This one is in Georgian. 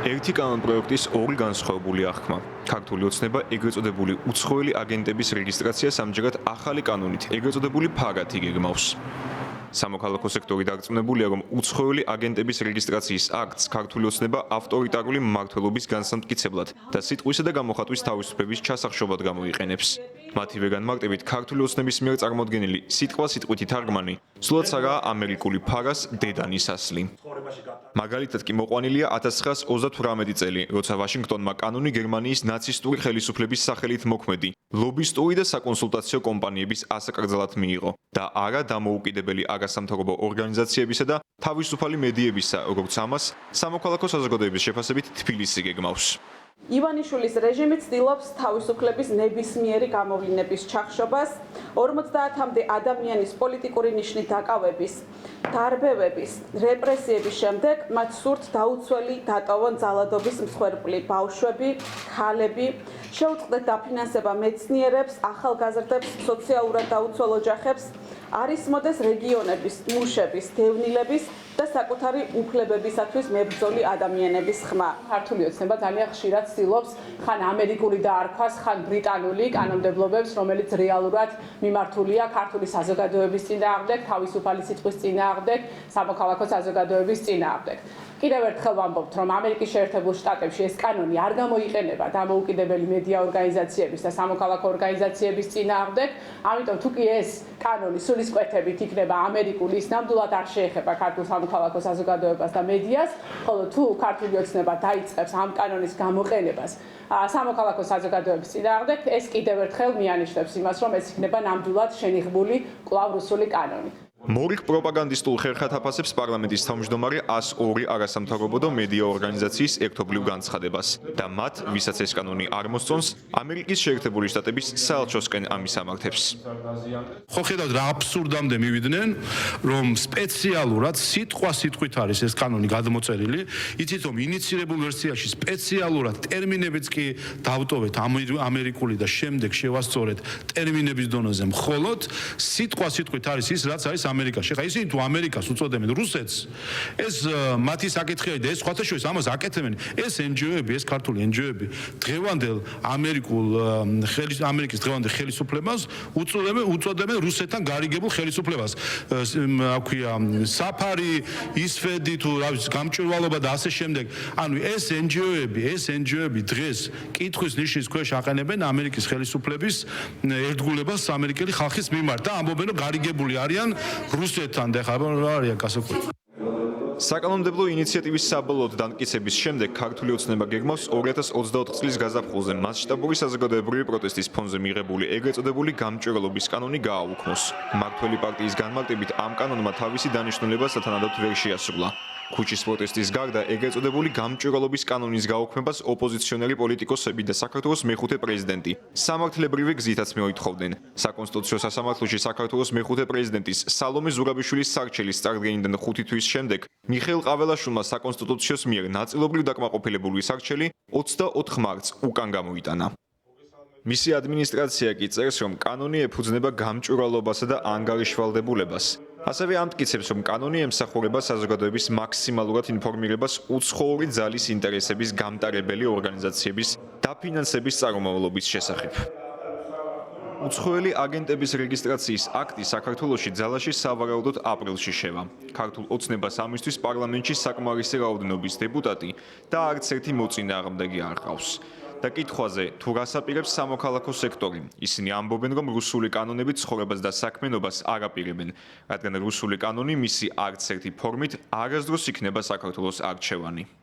ერთი კანონპროექტის ორი განსხვავებული აღქმა. ქართული ოცნება ეგრეთ წოდებული უცხოელი აგენტების რეგისტრაციას ამჯერად ახალი კანონით, ეგრეთ წოდებული ფარათი გეგმავს. სამოქალაქო სექტორი დარწმუნებულია, რომ უცხოელი აგენტების რეგისტრაციის აქტს ქართული ოცნება ავტორიტარული მმართველობის განსამტკიცებლად და სიტყვისა და გამოხატვის თავისუფლების ჩასახშობად გამოიყენებს. მათივე განმარტებით, ქართული ოცნების მიერ წარმოდგენილი სიტყვასიტყვითი თარგმანი სულაც არაა ამერიკული ფარას დედანის ასლი. მაგალითად კი მოყვანილია 1938 წელი, როცა ვაშინგტონმა კანონი გერმანიის ნაცისტური ხელისუფლების სახელით მოქმედი ლობისტური და საკონსულტაციო კომპანიების ასაკრძალად მიიღო და არა დამოუკიდებელი არასამთავრობო ორგანიზაციებისა და თავისუფალი მედიებისა, როგორც ამას სამოქალაქო საზოგადოების შეფასებით თბილისი გეგმავს. ივანიშვილის რეჟიმი ცდილობს თავისუფლების ნებისმიერი გამოვლინების ჩახშობას, 50-მდე ადამიანის პოლიტიკური ნიშნით დაკავების, დარბევების, რეპრესიების შემდეგ მათ სურთ დაუცველი დატოვონ ძალადობის მსხვერპლი ბავშვები, ქალები, შეუწყდეთ დაფინანსება მეცნიერებს, ახალგაზრდებს, სოციალურად დაუცველ ოჯახებს, არისმოდეს რეგიონების, მუშების, დევნილების და საკუთარი უფლებებისათვის მებრძოლი ადამიანების ხმა. ქართული ოცნება ძალიან ხშირად ცდილობს ხან ამერიკული დაარქვას, ხან ბრიტანული კანონმდებლობებს, რომელიც რეალურად მიმართულია ქართული საზოგადოების წინააღმდეგ, თავისუფალი სიტყვის წინააღმდეგ, სამოქალაქო საზოგადოების წინააღმდეგ. კიდევ ერთხელ ვამბობთ, რომ ამერიკის შეერთებულ შტატებში ეს კანონი არ გამოიყენება დამოუკიდებელი მედია ორგანიზაციების და სამოქალაქო ორგანიზაციების წინააღმდეგ, ამიტომ თუ კი ეს კანონი სულისკვეთებით იქნება ამერიკული, ის ნამდვილად არ შეეხება ქართულ სამოქალაქო საზოგადოებას და მედიას, ხოლო თუ ქართული ოცნება დაიწყებს ამ კანონის გამოყენებას სამოქალაქო საზოგადოების წინააღმდეგ, ეს კიდევ ერთხელ მიანიშნებს იმას, რომ ეს იქნება ნამდვილად შენიღბული კვლავ რუსული კანონი. მორიგ პროპაგანდისტულ ხერხად აფასებს პარლამენტის თავმჯდომარე 102 არასამთავრობო და მედია ორგანიზაციის ერთობლივ განცხადებას და მათ, ვისაც ეს კანონი არ მოსწონს, ამერიკის შეერთებული შტატების საელჩოსკენ ამისამართებს. ხო ხედავთ რა აბსურდამდე მივიდნენ, რომ სპეციალურად სიტყვასიტყვით არის ეს კანონი გადმოწერილი, იცით რომ ინიცირებულ ვერსიაში სპეციალურად ტერმინებიც კი დავტოვეთ ამერიკული და შემდეგ შევასწორეთ ტერმინების დონეზე მხოლოდ სიტყვასიტყვით არის ის, რაც არის ამერიკაში. ხა ისინი თუ ამერიკას უწოდებენ რუსეთს, ეს მათი საკითხია და ეს სხვათა შორის ამას აკეთებენ ეს NGO-ები, ეს ქართული NGO-ები დღევანდელ ამერიკის დღევანდელ ხელისუფლებას უწოდებენ რუსეთთან გარიგებულ ხელისუფლებას. აქვია საფარი, ისფედი თუ რა ვიცი, გამჭვირვალობა და ასე შემდეგ. ანუ ეს NGO-ები დღეს კითხვის ნიშნის ქვეშ აყენებენ ამერიკის ხელისუფლების ერთგულებას ამერიკელი ხალხის მიმართ და ამბობენ რომ გარიგებული არიან რუსეთთან და ხა რა არის გასაკვირი. საკანონმდებლო ინიციატივის საბოლოოდ დამტკიცების შემდეგ ქართული ოცნება გეგმავს 2024 წლის გაზაფხულზე მასშტაბური საზოგადოებრივი პროტესტის ფონზე მიღებული ეგრეთ წოდებული გამჭვირვალობის კანონი გააუქმოს. მმართველი პარტიის განმარტებით ამ კანონმა თავისი დანიშნულება სათანადოდ ვერ შეასრულა. ქუჩის პროტესტის გარდა ეგრეთ წოდებული გამჭვირვალობის კანონის გაუქმებას ოპოზიციონერი პოლიტიკოსები და საქართველოს მეხუთე პრეზიდენტი სამართლებრივი გზითაც მოითხოვდნენ. საკონსტიტუციო სასამართლოში საქართველოს მეხუთე პრეზიდენტის სალომე ზურაბიშვილის სარჩელის წარდგენიდან 5 თვის შემდეგ მიხეილ ყაველაშვილმა საკონსტიტუციოს მიერ ნაწილობრივ დაკმაყოფილებული სარჩელი 24 მარტს უკან გამოიტანა. მისი ადმინისტრაცია კი წერს, რომ კანონი ეფუძნება გამჭვირვალობასა და ანგარიშვალდებულებას. ასევე ამტკიცებს, რომ კანონი ემსახურება საზოგადოების მაქსიმალურად ინფორმირებას უცხოური ძალის ინტერესების გამტარებელი ორგანიზაციების დაფინანსების წარმომავლობის შესახებ. უცხოელი აგენტების რეგისტრაციის აქტი საქართველოში ძალაში სავარაუდოდ აპრილში შევა. ქართულ ოცნებას ამისთვის პარლამენტში საკმარისი რაოდენობის დეპუტატი და არც ერთი მოწინააღმდეგე არ ყავს. და კითხვაზე, თუ რას აპირებს სამოქალაქო სექტორი, ისინი ამბობენ, რომ რუსული კანონები ცხოვრებას და საქმიანობას არ აპირებენ, რადგან რუსული კანონი მისი არც ერთი ფორმით არასდროს იქნება საქართველოს არჩევანი.